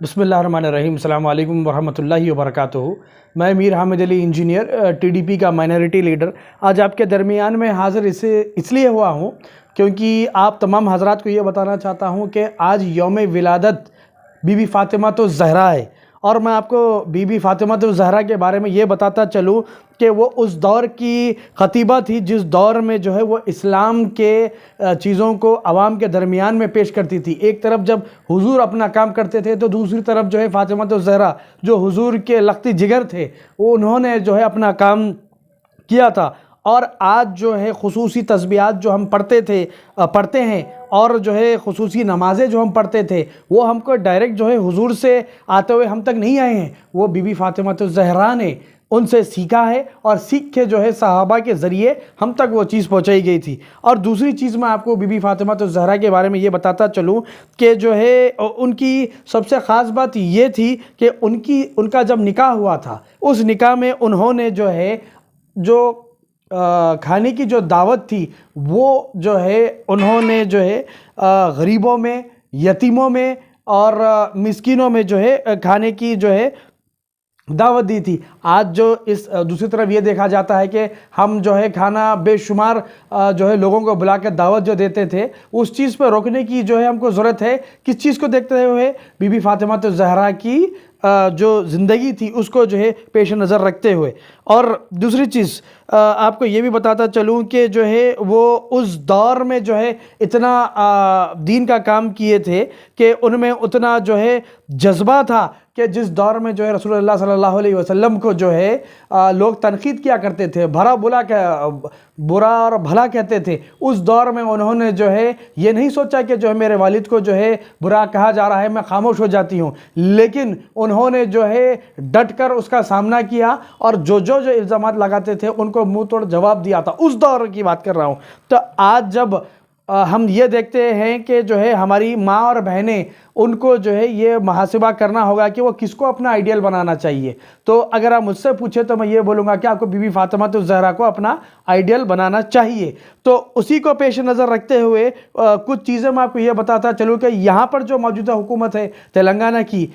बिस्मिल्लाहिर्रहमानिर्रहीम अस्सलाम वालेकुम वरहमतुल्लाहि वबरकातुहू। मैं मीर हामिद अली इंजीनियर टीडीपी का माइनॉरिटी लीडर आज आपके दरमियान में हाज़िर इसलिए हुआ हूँ क्योंकि आप तमाम हज़रात को ये बताना चाहता हूँ कि आज यौम विलादत बीबी फ़ातिमा तो ज़हरा है और मैं आपको बीबी फ़ातिमा तो ज़हरा के बारे में ये बताता चलूँ कि वो उस दौर की ख़तीबा थी जिस दौर में जो है वो इस्लाम के चीज़ों को आवाम के दरमियान में पेश करती थी। एक तरफ जब हुजूर अपना काम करते थे तो दूसरी तरफ जो है फ़ातिमा तो ज़हरा जो हुजूर के लख्ती जिगर थे वो उन्होंने जो है अपना काम किया था। और आज जो है खुसूसी तस्बीहात जो हम पढ़ते हैं और जो है खुसूसी नमाज़ें जो हम पढ़ते थे वो हमको डायरेक्ट जो है हुजूर से आते हुए हम तक नहीं आए हैं, वो बीबी फ़ातिमा तो ज़हरा ने उनसे सीखा है और सीख के जो है सहाबा के ज़रिए हम तक वो चीज़ पहुंचाई गई थी। और दूसरी चीज़ मैं आपको बीबी फ़ातिमा तो ज़हरा के बारे में ये बताता चलूँ कि जो है उनकी सबसे ख़ास बात ये थी कि उनका जब निकाह हुआ था उस निकाह में उन्होंने जो है जो खाने की जो दावत थी वो जो है उन्होंने जो है गरीबों में, यतीमों में और मिस्किनों में जो है खाने की जो है दावत दी थी। आज जो इस दूसरी तरफ ये देखा जाता है कि हम जो है खाना बेशुमार जो है लोगों को बुला कर दावत जो देते थे, उस चीज़ पर रोकने की जो है हमको ज़रूरत है। किस चीज़ को देखते हुए? बीबी फ़ातिमा तो ज़हरा की जो ज़िंदगी थी उसको जो है पेश नज़र रखते हुए। और दूसरी चीज़ आपको ये भी बताता चलूँ कि जो है वो उस दौर में जो है इतना दीन का काम किए थे कि उनमें उतना जो है जज्बा था कि जिस दौर में जो है रसूलुल्लाह सल्लल्लाहु अलैहि वसल्लम को जो है लोग तनकीद किया करते थे, बुरा और भला कहते थे, उस दौर में उन्होंने जो है ये नहीं सोचा कि जो है मेरे वालिद को जो है बुरा कहा जा रहा है मैं खामोश हो जाती हूँ, लेकिन उन्होंने जो है डट कर उसका सामना किया और जो इल्ज़ामात लगाते थे उनको मुंह तोड़ जवाब दिया था। उस दौर की बात कर रहा हूँ। तो आज जब हम ये देखते हैं कि जो है हमारी माँ और बहनें, उनको जो है ये मुहासिबा करना होगा कि वो किसको अपना आइडियल बनाना चाहिए। तो अगर आप मुझसे पूछे तो मैं ये बोलूँगा कि आपको बीबी फ़ातिमा तो ज़हरा को अपना आइडियल बनाना चाहिए। तो उसी को पेश नज़र रखते हुए कुछ चीज़ें मैं आपको ये बताता चलूँ कि यहाँ पर जो मौजूदा हुकूमत है तेलंगाना की,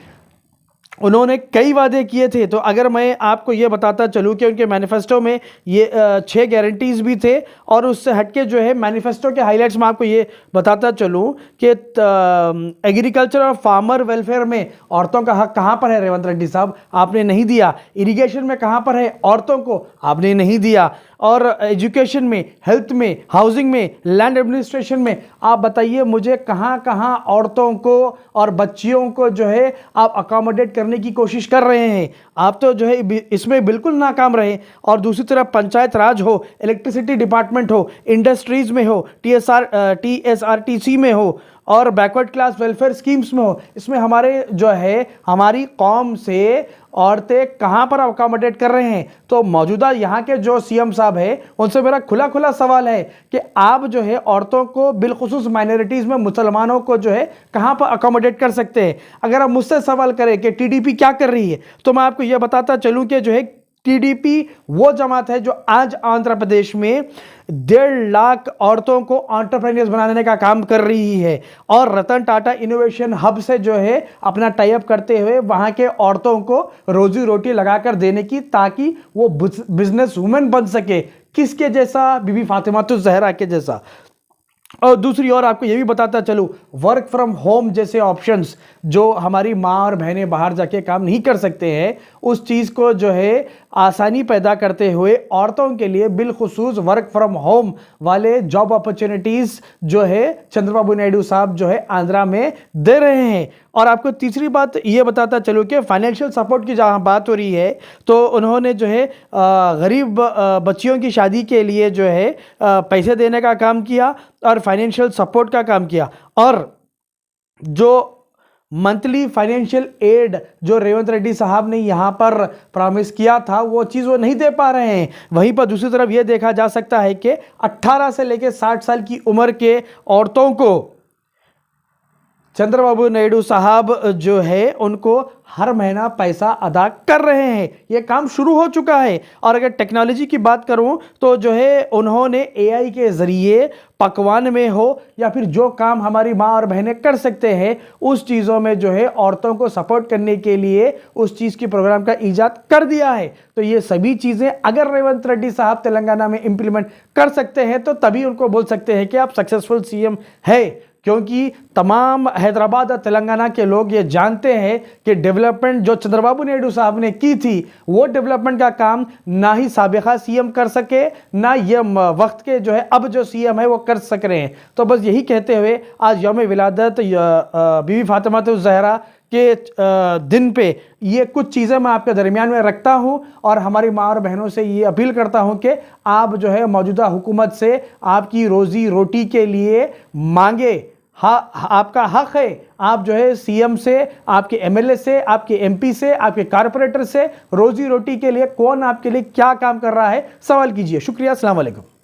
उन्होंने कई वादे किए थे। तो अगर मैं आपको ये बताता चलूँ कि उनके मैनिफेस्टो में ये 6 गारंटीज़ भी थे और उससे हटके जो है मैनिफेस्टो के हाइलाइट्स में आपको ये बताता चलूँ कि एग्रीकल्चर और फार्मर वेलफेयर में औरतों का हक कहाँ पर है रेवंत रेड्डी साहब? आपने नहीं दिया। इरिगेशन में कहाँ पर है औरतों को? आपने नहीं दिया। और एजुकेशन में, हेल्थ में, हाउसिंग में, लैंड एडमिनिस्ट्रेशन में आप बताइए मुझे कहाँ कहाँ औरतों को और बच्चियों को जो है आप अकोमोडेट करने की कोशिश कर रहे हैं? आप तो जो है इसमें बिल्कुल नाकाम रहे। और दूसरी तरफ पंचायत राज हो, इलेक्ट्रिसिटी डिपार्टमेंट हो, इंडस्ट्रीज़ में हो, TSRTC में हो और बैकवर्ड क्लास वेलफेयर स्कीम्स में हो, इसमें हमारे जो है हमारी कौम से औरतें कहाँ पर अकोमोडेट कर रहे हैं? तो मौजूदा यहाँ के जो CM साहब है उनसे मेरा खुला सवाल है कि आप जो है औरतों को बिलखुसूस माइनॉरिटीज़ में मुसलमानों को जो है कहाँ पर अकोमोडेट कर सकते हैं? अगर आप मुझसे सवाल करें कि TDP क्या कर रही है तो मैं आपको यह बताता चलूँ कि जो है TDP वो जमात है जो आज आंध्र प्रदेश में 1.5 लाख औरतों को एंटरप्रेन्योर्स बनाने का काम कर रही है और रतन टाटा इनोवेशन हब से जो है अपना टाई अप करते हुए वहां के औरतों को रोजी रोटी लगाकर देने की, ताकि वो बिजनेस वुमेन बन सके। किसके जैसा? बीबी फ़ातिमा तो ज़हरा के जैसा। और दूसरी ओर आपको ये भी बताता चलूँ, वर्क फ्रॉम होम जैसे ऑप्शंस जो हमारी माँ और बहनें बाहर जाके काम नहीं कर सकते हैं, उस चीज़ को जो है आसानी पैदा करते हुए औरतों के लिए बिलखुसूस वर्क फ्रॉम होम वाले जॉब अपॉर्चुनिटीज़ जो है चंद्रबाबू नायडू साहब जो है आंध्रा में दे रहे हैं। और आपको तीसरी बात ये बताता चलूँ कि फाइनेंशियल सपोर्ट की जहाँ बात हो रही है तो उन्होंने जो है गरीब बच्चियों की शादी के लिए जो है पैसे देने का काम किया और फाइनेंशियल सपोर्ट का काम किया। और जो मंथली फाइनेंशियल एड जो रेवंत रेड्डी साहब ने यहाँ पर प्रॉमिस किया था वो चीज़ वो नहीं दे पा रहे हैं। वहीं पर दूसरी तरफ ये देखा जा सकता है कि 18 से लेकर 60 साल की उम्र के औरतों को चंद्रबाबू नायडू साहब जो है उनको हर महीना पैसा अदा कर रहे हैं। ये काम शुरू हो चुका है। और अगर टेक्नोलॉजी की बात करूं तो जो है उन्होंने एआई के ज़रिए पकवान में हो या फिर जो काम हमारी माँ और बहनें कर सकते हैं उस चीज़ों में जो है औरतों को सपोर्ट करने के लिए उस चीज़ की प्रोग्राम का ईजाद कर दिया है। तो ये सभी चीज़ें अगर रेवंत रेड्डी साहब तेलंगाना में इंप्लीमेंट कर सकते हैं तो तभी उनको बोल सकते हैं कि आप सक्सेसफुल सीएम है। क्योंकि तमाम हैदराबाद और तेलंगाना के लोग ये जानते हैं कि डेवलपमेंट जो चंद्रबाबू नायडू साहब ने की थी वो डेवलपमेंट का काम ना ही साबिका सीएम कर सके, ना ये वक्त के जो है अब जो सीएम है वो कर सक रहे हैं। तो बस यही कहते हुए आज यौम विलादत बीवी फातिमातुज़ ज़हरा के दिन पे ये कुछ चीज़ें मैं आपके दरमियान में रखता हूं और हमारी माँ और बहनों से ये अपील करता हूं कि आप जो है मौजूदा हुकूमत से आपकी रोज़ी रोटी के लिए मांगे। हाँ, आपका हक है। आप जो है सीएम से, आपके एमएलए से, आपके एमपी से, आपके कारपोरेटर से रोज़ी रोटी के लिए कौन आपके लिए क्या काम कर रहा है सवाल कीजिए। शुक्रिया। अस्सलाम वालेकुम।